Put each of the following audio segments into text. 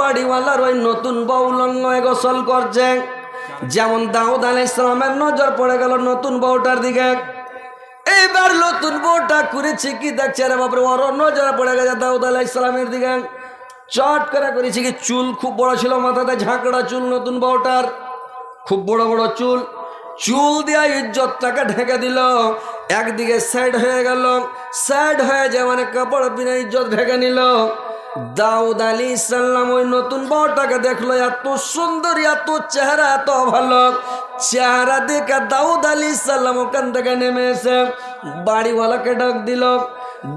বাড়িওয়ালার ওই নতুন বউ লঙ্গয় গোসল করছে। যেমন দাউদ আলাইহিস সালামের নজর পড়ে গেল নতুন বউটার দিকে। এইবার নতুন বউটা করেছে কি দেখছে, রে বাপরে, ওর নজর পড়ে গেছে দাউদ আলাইহিস সালামের দিকে। চট করে করেছে কি, চুল খুব বড় ছিল, মাথাতে ঝাঁকড়া চুল নতুন বউটার, খুব বড় বড় চুল। চুল দিয়া ইজ্জতটাকে ঢেকে দিল। একদিকে সাইড হয়ে গেল, সাইড হয়ে যায় মানে কাপড় বিনা ইজ্জত ঢেকে নিল। দাউদ আলাইহিস সালাম ওই নতুন বউটাকে দেখলো, এত সুন্দর, এত চেহারা এত ভালো। চেহারা দেখে দাউদ আলাইহিস সালাম ওখান থেকে নেমে এসে বাড়িওয়ালাকে ডাক দিল।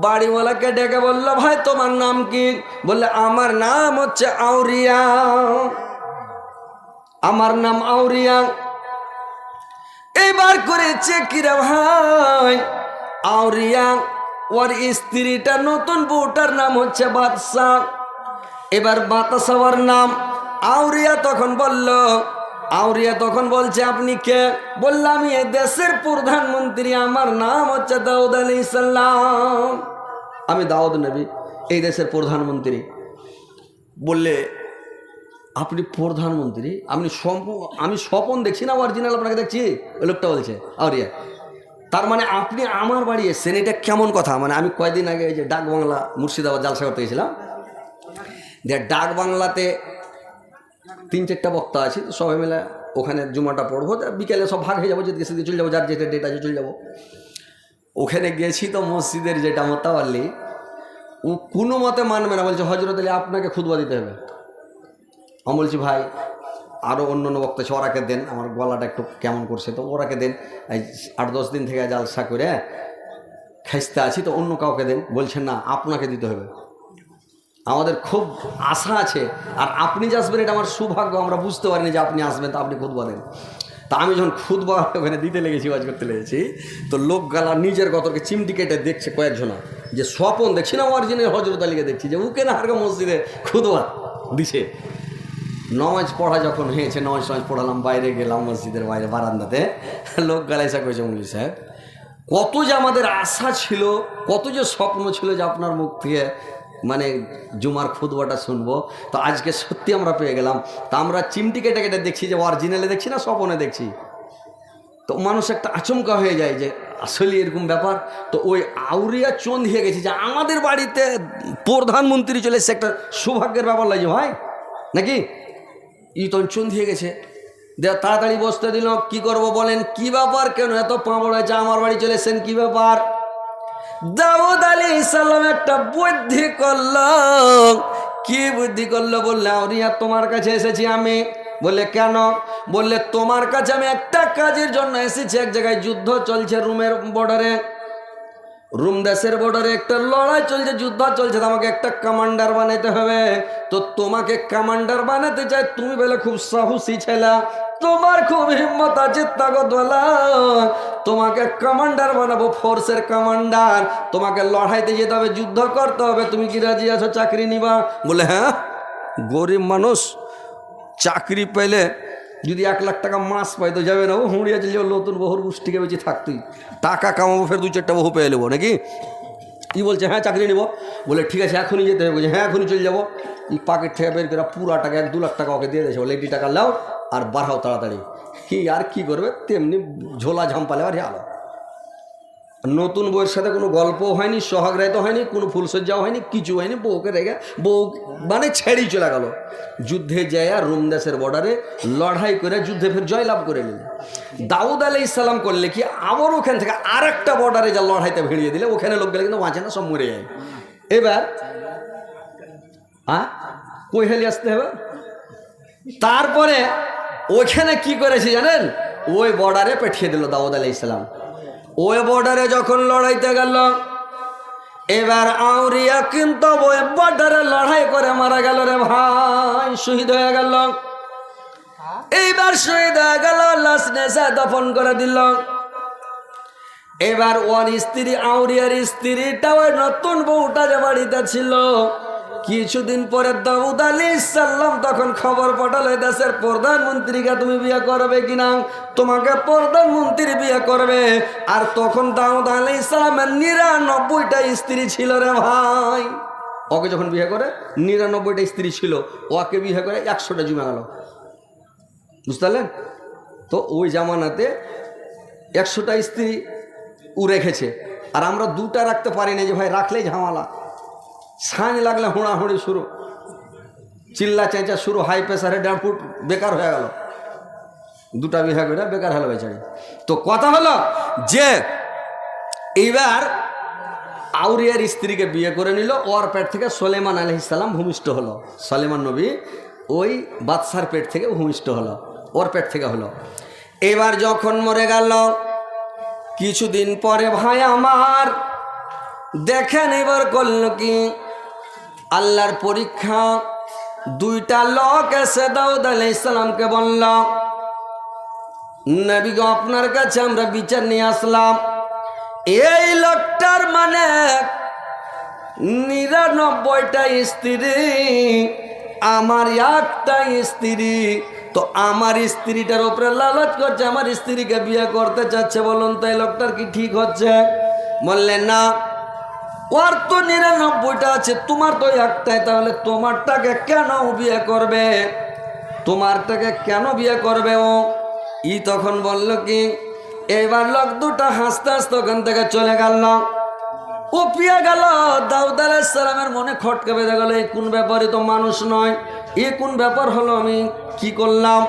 বাড়িওয়ালাকে ডেকে বলল, ভাই তোমার নাম কি? বললে, আমার নাম হচ্ছে আউরিয়া, আমার নাম আউরিয়া। এবার করেছে কিরে ভাই, আউরিয়া ওর স্ত্রীটা নতুন বউটার নাম হচ্ছে বাদশা। এবার বাদশার নাম আউরিয়া। তখন বলছে, আপনি কে? বললাম, আমি এই দেশের প্রধানমন্ত্রী, আমার নাম হচ্ছে দাউদ আলাইহিস সালাম, আমি দাউদ নবী, এই দেশের প্রধানমন্ত্রী। বললে, আপনি প্রধানমন্ত্রী? আমি স্বপন দেখছি না, অরিজিনাল আপনাকে দেখছি। ওই লোকটা বলছে, আউরিয়া, তার মানে আপনি আমার বাড়ি এসছেন, এটা কেমন কথা? মানে আমি কয়েকদিন আগে এই যে ডাক বাংলা মুর্শিদাবাদ জালসা করতে গেছিলাম, ডাক বাংলাতে 3-4টা বক্তা আছে, তো সবাই মিলে ওখানে জুমাটা পড়বো, বিকেলে সব ভাগ হয়ে যাবো, যেদিকে সেদিকে চলে যাবো, যার যেটা ডেট আছে চলে যাবো। ওখানে গেছি তো মসজিদের যেটা মোতাওয়াল্লি, ও কোনো মতে মানবে না, বলছে, হজরত আলী আপনাকে খুতবা দিতে হবে। আমি বলছি, ভাই আরও অন্য বক্তা আছে, ওরাকে দেন, আমার গলাটা একটু কেমন করছে, তো ওরাকে দেন, এই 8-10 দিন থেকে জালসা করে খাইতে আছি, তো অন্য কাউকে দেন। বলছেন না, আপনাকে দিতে হবে, আমাদের খুব আশা আছে, আর আপনি যে আসবেন এটা আমার সৌভাগ্য, আমরা বুঝতে পারিনি যে আপনি আসবেন, তো আপনি খুতবা দেন। তা আমি যখন খুতবা ওখানে দিতে লেগেছি, ওয়াজ করতে লেগেছি, তো লোক গালা নিজের গতরকে চিমটি কেটে দেখছে কয়েকজনা, যে স্বপন দেখছি না, অরিজিনাল হজরত আলীকে দেখছি, যে উকে না হারকে মসজিদে খুতবা দিছে। নামাজ পড়া যখন হয়েছে, নামাজ পড়ালাম, বাইরে গেলাম, মসজিদের বাইরে বারান্দাতে, লোক গালাইসা কয়েছে, মৌলভী সাহেব, কত যে আমাদের আশা ছিল, কত যে স্বপ্ন ছিল যে আপনার মুখ থেকে মানে জুমার খুতবাটা শুনবো, তো আজকে সত্যি আমরা পেয়ে গেলাম। তা আমরা চিমটি কেটে কেটে দেখছি, যে অরিজিনালে দেখছি না স্বপনে দেখছি, তো মানুষ একটা আচমকা হয়ে যায় যে আসলে এরকম ব্যাপার। তো ওই আউরিয়া চোন হয়ে গেছে যে আমাদের বাড়িতে প্রধানমন্ত্রী চলে এসছে, একটা সৌভাগ্যের ব্যাপার লাগে ভাই, নাকি? ই তো চোন দিয়ে গেছে, তাড়াতাড়ি বসতে দিল। কি করব বলেন, কি ব্যাপার, কেন এত পাঁপড় হয়েছে, আমার বাড়ি চলে এসছেন, কি ব্যাপার? দাউদ আলাইহিস সালাম একটা বুদ্ধি করলো। কি বুদ্ধি করলো? বললে, আউরিয়া তোমার কাছে এসেছি আমি। বললে, কেন? বললে, তোমার কাছে আমি একটা কাজের জন্য এসেছি। এক জায়গায় যুদ্ধ চলছে, রুমের বর্ডারে, রুম দেশের বর্ডারে একটা লড়াই চলছে, যুদ্ধ চলছে, আমাকে একটা কমান্ডার বানাইতে হবে। তো তোমাকে কমান্ডার বানাতে চাই, তুমি বলে খুব সাহসী ছেলে, তোমার খুব হিম্মত আছে, তাগতওয়ালা, তোমাকে কমান্ডার বানাবো, ফোর্সের কমান্ডার। তোমাকে লড়াইতে যেতে হবে, যুদ্ধ করতে হবে, তুমি কি রাজি আছো? চাকরি নিবা? বলে, হ্যাঁ, গরিব মানুষ চাকরি পেলে যদি 1 লাখ টাকা মাস পাই তো যাবে না, ও হুঁড়িয়া চলে যাবো, নতুন বহুর গোষ্ঠীকে বেঁচে থাকতেই, টাকা কামাবো, ফের 2-4টা বহু পেয়ে নেবো, নাকি? ই বলছে, হ্যাঁ চাকরি নেবো। বলে, ঠিক আছে, এখনই যেতে হবে। বলছে, হ্যাঁ এখনই চলে যাবো। এই পকেট থেকে বের করে পুরা টাকা 1-2 লাখ টাকা ওকে দিয়ে দিয়েছে। বলে, 80 টাকা লাও আর বাড়াও তাড়াতাড়ি। কি আর কি করবে, তেমনি ঝোলা ঝাম্পালে আর আলো। নতুন বউয়ের সাথে কোনো গল্পও হয়নি, সোহাগ রায়তো হয়নি, কোনো ফুলসজ্জাও হয়নি, কিছু হয়নি। বউকে রেখে বউ মানে ছেড়েই চলে গেল। যুদ্ধে যায় রুম দেশের বর্ডারে লড়াই করে যুদ্ধে ফের জয়লাভ করে নিল। দাউদ আলাইহিস সালাম করলে কি, আবার ওখান থেকে আর একটা বর্ডারে যা লড়াইতে ভিড়িয়ে দিলে, ওখানে লোক গেলে কিন্তু বাঁচে না, সব মরে যায়। এবার কই হেলে আসতে হবে। তারপরে ওখানে কি করেছে জানেন, ওই বর্ডারে পাঠিয়ে দিল দাউদ আলাইহিস সালাম। ওই বর্ডারে যখন লড়াইতে গেল, এবার আউরিয়া কিন্তু ওই বর্ডারে লড়াই করে মারা গেল রে ভাই, শহীদ হয়ে গেল। এইবার শহীদ হয়ে গেল, লাশ নেশা দফন করে দিল। এবার ওর স্ত্রী, আউরিয়ার স্ত্রীটা, ওই নতুন বউটা যে বাড়িতে ছিল, কিছুদিন পরে দাউদ আলাইহিস সালাম তখন খবর পাঠালে, দেশের প্রধানমন্ত্রীকে তুমি বিয়ে করবে কিনা, তোমাকে প্রধানমন্ত্রী বিয়ে করবে। আর তখন দাউদ আলাইহিস সালামের 99টা স্ত্রী ছিল রে ভাই। ওকে যখন বিয়ে করে 99টা স্ত্রী ছিল, ওকে বিয়ে করে 100টা জমে গেল, বুঝতে পারলেন? তো ওই জামানাতে 100টা স্ত্রী ও রেখেছে, আর আমরা 2টা রাখতে পারি না, যে ভাই রাখলেই ঝামেলা, সাঁঝ লাগলে হুড়াহুড়ি শুরু, চিল্লা চেঁচা শুরু, হাই প্রেসারে 1.5 ফুট বেকার হয়ে গেল, 2টা বিয়ে করে বেকার হলো বেচারি। তো কথা হলো যে এইবার আউরিয়ার স্ত্রীকে বিয়ে করে নিল, ওর পেট থেকে সুলাইমান আলাইহিস সালাম ভূমিষ্ঠ হলো। সুলাইমান নবী ওই বাদশার পেট থেকে ভূমিষ্ঠ হলো, ওর পেট থেকে হলো। এবার যখন মরে গেল কিছুদিন পরে ভাই আমার দেখেন এবার করল কি, আল্লাহর পরীক্ষা। 2টা লোক এসে দাউদ আলাইহিস সালামকে বলল, নবী গো আপনার কাছে আমরা বিচার নিয়ে আসলাম, এই লোকটার মানে 99টা স্ত্রী, আমার একটা স্ত্রী, তো আমার স্ত্রীটার উপরে লালচ করছে, আমার স্ত্রীকে বিয়ে করতে চাচ্ছে, বলুন তো এই লোকটার কি ঠিক হচ্ছে? বললেন না, ওর তো 99টা আছে, তোমার তো একটাই, তাহলে তোমারটাকে কেন বিয়ে করবে? তোমারটাকে কেন বিয়ে করবে ও? তখন বলল কি, এবার লোক 2টা হাসতে হাসতে ওখান থেকে চলে গেল, ও পিয়ে গেল। দাউদ আলাইহিস সালামের মনে খটকা বেঁধে গেল, এই কোন ব্যাপারে, তো মানুষ নয়, এ কোন ব্যাপার হলো, আমি কি করলাম?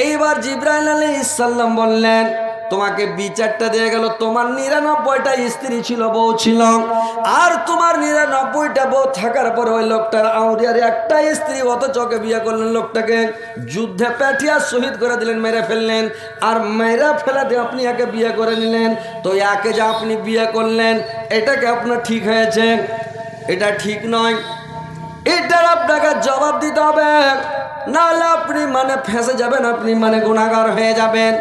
এইবার জিবরাইল আলাইহিস সালাম বললেন, তোমাকে বিচারটা দিয়ে গেল, তোমার 99টা স্ত্রী ছিল, বউ ছিল, আর তোমার 99টা বউ থাকার পরে ওই লোকটার আউরিয়ার একটা স্ত্রী, অথচ ওকে বিয়ে করলেন, লোকটাকে যুদ্ধে পেটিয়া শহীদ করে দিলেন, মেরে ফেললেন, আর মেরে ফেলাতে আপনি একে বিয়ে করে নিলেন। তো একে যে আপনি বিয়ে করলেন, এটাকে আপনার ঠিক হয়েছে? এটা ঠিক নয়, এটার আপনাকে জবাব দিতে হবে, নাহলে আপনি মানে ফেঁসে যাবেন, আপনি মানে গুনাহগার হয়ে যাবেন।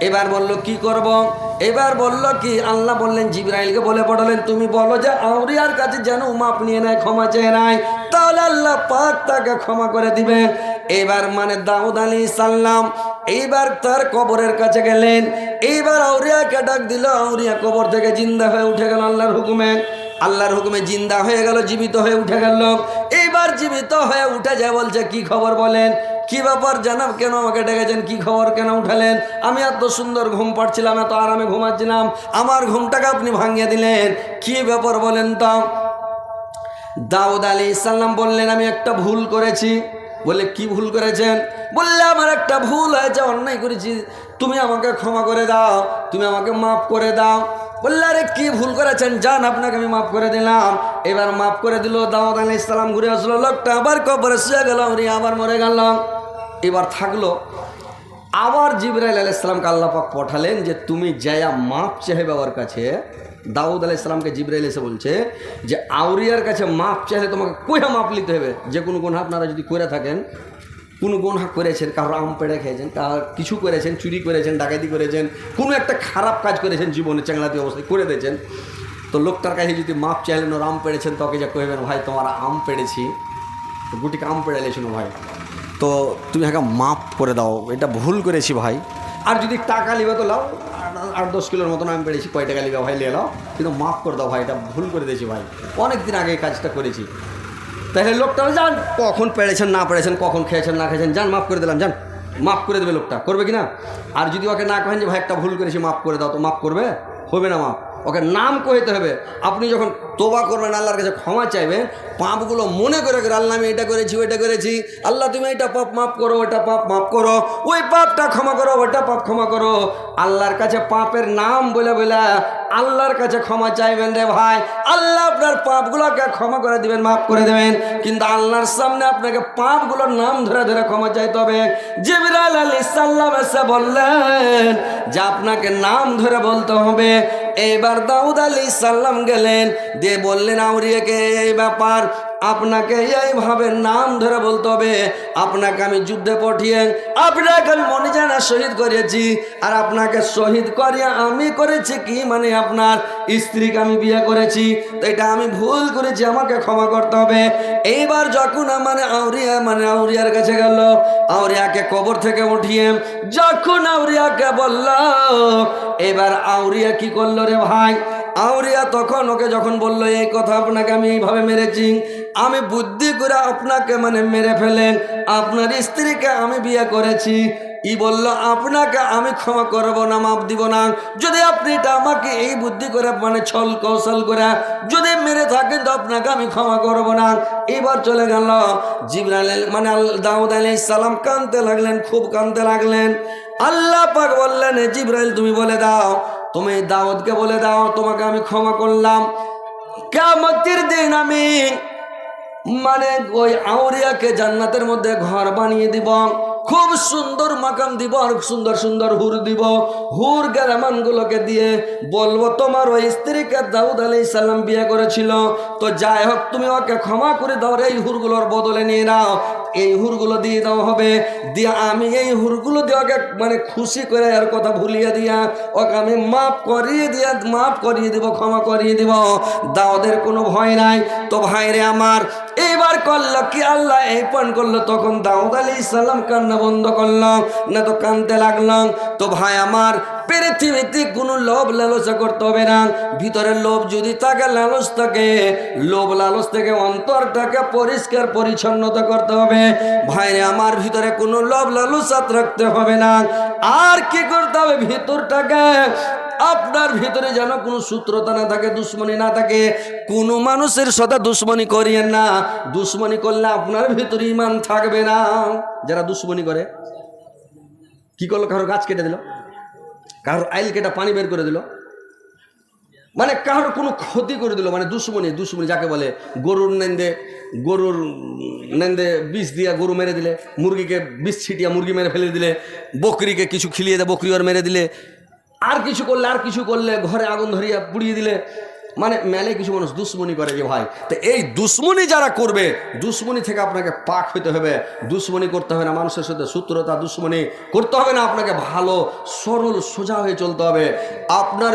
এবার বলল কি করব? এবার বলল কি, আল্লাহ বললেন জিবরাইলকে বলে পড়ালেন, তুমি বলো যে আউরিয়ার কাছে যেন মাপ নিয়ে নেয়, ক্ষমা চেয়ে নেয়, তাহলে আল্লাহ পাক তাকে ক্ষমা করে দিবেন। এবার মানে দাউদ আলাইহিস সালাম এইবার তার কবরের কাছে গেলেন, এইবার আউরিয়াকে ডাক দিল, আউরিয়া কবর থেকে জিন্দা হয়ে উঠে গেল আল্লাহর হুকুমে, আল্লাহর হুকুমে জিন্দা হয়ে গেল, জীবিত হয়ে উঠে গেল। এইবার জীবিত হয়ে উঠে যায়, বলছে কি খবর বলেন, কি ব্যাপার জানাব, কেন আমাকে ডেকেছেন, কি খবর, কেন উঠালেন? আমি এত সুন্দর ঘুম পাড়ছিলাম, এত আরামে ঘুমাচ্ছিলাম, আমার ঘুমটাকে আপনি ভাঙিয়ে দিলেন, কি ব্যাপার বলেন তো? দাউদ আলাইহিস সালাম বললেন, আমি একটা ভুল করেছি। বলে কি ভুল করেছেন? বললে আমার একটা ভুল হয়েছে, অন্যায় করেছি, তুমি আমাকে ক্ষমা করে দাও, তুমি আমাকে মাফ করে দাও। বললে আরে কি ভুল করেছেন, যান আপনাকে আমি মাফ করে দিলাম। এবার মাফ করে দিল। দাউদ আলাইহিস সালাম ঘুরে আসলো, লোকটা আবার কবরে শুয়ে গেল, আবার মরে গেল। এবার থাকলো, আবার জিবরাইল আলাইহিস সালামকে আল্লাহ পাক পাঠালেন যে তুমি যায়া মাপ চাহে বাবার কাছে। দাউদ আলাইহিস সালামকে জিবরাইল এসে বলছে যে আউরিয়ার কাছে মাপ চাইলে তোমাকে কইয়া মাপ নিতে হবে, যে কোনো গুনাহ আপনারা যদি করে থাকেন, কোনো গুনাহ করেছেন, কারো আম পেড়ে খেয়েছেন, কার কিছু করেছেন, চুরি করেছেন, ডাকাতি করেছেন, কোনো একটা খারাপ কাজ করেছেন, জীবনে চ্যাংলাতি অবস্থায় করে দিয়েছেন, তো লোকটার কাছে যদি মাপ চাইলেন, ওর আম পেড়েছেন, তোকে যা কইবেন ভাই তোমার আম পেড়েছি, গুটিকে আম পেড়ে লেছিল ভাই, তো তুমি একা মাপ করে দাও, এটা ভুল করেছি ভাই। আর যদি টাকা লিবে তো লাও, 8-10 কিলোর মতন আমি পেরেছি, কয় টাকা লিবে ভাই লিয়ে লাও, কিন্তু মাফ করে দাও ভাই, এটা ভুল করে দিয়েছি ভাই, অনেক দিন আগে এই কাজটা করেছি। তাহলে লোকটা যান, কখন পেরেছেন না পেরেছেন, কখন খেয়েছেন না খেয়েছেন, যান মাফ করে দিলাম, যান মাফ করে দেবে লোকটা, করবে কি না? আর যদি ওকে না কহেন যে ভাই একটা ভুল করেছি মাফ করে দাও, তো মাফ করবে? হবে না মাফ, ওকে নাম কইতে হবে। আপনি যখন তোবা করবেন, আল্লাহর কাছে ক্ষমা চাইবেন, পাপগুলো মনে করে করে, আল্লাহ আমি এটা করেছি ওইটা করেছি, আল্লাহ তুমি এটা পাপ মাফ করো, ওইটা পাপ মাফ করো, ওই পাপটা ক্ষমা করো, ওইটা পাপ ক্ষমা করো, আল্লাহর কাছে পাপের নাম বলে বলে আল্লাহর কাছে ক্ষমা চাইবেন রে ভাই, আল্লাহ আপনার পাপগুলোকে ক্ষমা করে দিবেন, মাফ করে দেবেন। কিন্তু আল্লাহর সামনে আপনাকে পাপগুলোর নাম ধরে ধরে ক্ষমা চাইতে হবে। জিবরাইল আলাইহিস সালাম এসে বললেন যে আপনাকে নাম ধরে বলতে হবে। এবার দাউদ আলাইহিস সালাম গেলেন, দিয়ে বললেন আউরিয়াকে এই ব্যাপার, আপনাকে এইভাবে নাম ধরে বলতে হবে, আপনাকে আমি যুদ্ধে পাঠিয়ে আপনাকে আমি মনে জানা শহীদ করেছি, আর আপনাকে শহীদ করিয়া আমি করেছি কি, মানে আপনার স্ত্রীকে আমি বিয়ে করেছি, তো এটা আমি ভুল করেছি, আমাকে ক্ষমা করতে হবে। এইবার যখন আউরিয়ার কাছে গেল, আউরিয়াকে কবর থেকে উঠিয়ে যখন আউরিয়াকে বলল, এবার আউরিয়া কি করলো রে ভাই, আউরিয়া তখন ওকে যখন বললো এই কথা, আপনাকে আমি এইভাবে মেরেছি, আমি বুদ্ধি করে আপনাকে মানে মেরে ফেলেন, আপনার স্ত্রীকে আমি বিয়ে করেছি। ই বলল আপনাকে আমি ক্ষমা করব না, মাপ দিব না, যদি আপনি এটা আমাকে এই বুদ্ধি করে মানে ছল কৌশল করে যদি মেরে থাকেন তো আপনাকে আমি ক্ষমা করব না। এবার চলে গেল জিবরাইল মানে দাউদ আলাইহিস সালাম কাঁদতে লাগলেন, খুব কাঁদতে লাগলেন। আল্লাহ পাক বললেন জিবরাইল তুমি বলে দাও, তুমি দাউদকে বলে দাও তোমাকে আমি ক্ষমা করলাম, কিয়ামতের দিন আমি মানে ওই আউরিয়াকে জান্নাতের মধ্যে ঘর বানিয়ে দিব, খুব সুন্দর মাকাম দিব, আর সুন্দর সুন্দর হুর দিব, হুর গেরামান গুলোকে দিয়ে বলবো তোমার ওই স্ত্রীকে দাউদ আলাইহিস সালাম বিয়ে করেছিল, তো যাই হোক তুমি ওকে ক্ষমা করে দাও, এই হুরগুলোর বদলে নিয়ে নাও, এই হুরগুলো দিয়ে দাও হবে, দিয়ে আমি এই হুরগুলো দিয়ে ওকে মানে খুশি করে আর কথা ভুলিয়ে দিয়া ওকে আমি মাফ করিয়ে দিব, ক্ষমা করিয়ে দিব। দাউদের কোনো ভয় নাই। তো ভাইরে আমার এইবার করলো কি আল্লাহ এই পণ করলো, তখন দাউদ আলাইহিস সালাম কান্না বন্ধ করলো না, তো কাঁদতে লাগলাম। তো ভাই আমার পৃথিবীতে কোনো লোভ লালসা করতে হবে না, ভিতরের লোভ যদি থাকে লালস থাকে, লোভ লালস থেকে অন্তরটাকে পরিষ্কার পরিচ্ছন্নতা করতে হবে। ভাইরে আমার ভিতরে কোনো লোভ লালসাত রাখতে হবে না। আর কি করতে হবে, ভিতরটাকে আপনার ভিতরে যেন কোনো শত্রুতা না থাকে, দুশ্মনী না থাকে, কোনো মানুষের সাথে দুশ্মনী করিয়েন না, দুশ্মনী করলে আপনার ভিতরে ঈমান থাকবে না। যারা দুশ্মনী করে কি করলো, কারোর গাছ কেটে দিল, কারোর আইল কেটে পানি বের করে দিল, মানে কারোর কোনো ক্ষতি করে দিল, মানে দুশ্মনী যাকে বলে। গরুর নেন্দে বিষ দিয়া গরু মেরে দিলে, মুরগিকে বিষ ছিটিয়া মুরগি মেরে ফেলে দিলে, বকরিকে কিছু খিলিয়ে দেয় বকরি আর মেরে দিলে, আর কিছু করলে ঘরে আগুন ধরিয়া পুড়িয়ে দিলে, মানে মেলে কিছু মানুষ দুশ্মনী করে যে ভাই। তো এই দুশ্মনী যারা করবে, দুশ্মনী থেকে আপনাকে পাক হইতে হবে, দুশ্মনী করতে হবে না মানুষের সাথে, শত্রুতা দুশ্মনী করতে হবে না, আপনাকে ভালো সরল সোজা হয়ে চলতে হবে। আপনার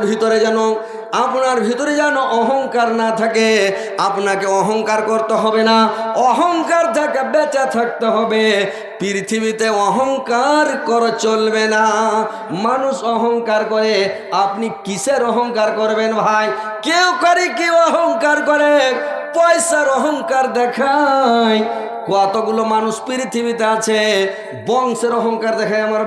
ভিতরে যেন অহংকার না থাকে, আপনাকে অহংকার করতে হবে না, অহংকার থেকে বেঁচে থাকতে হবে। পৃথিবীতে অহংকার করা চলবে না, মানুষ অহংকার করে, আপনি কিসের অহংকার করবেন ভাই? কেউ অহংকার করে, পয়সার অহংকার দেখায়। কতগুলো মানুষ পৃথিবীতে আছে বংশের অহংকার দেখায়। আমার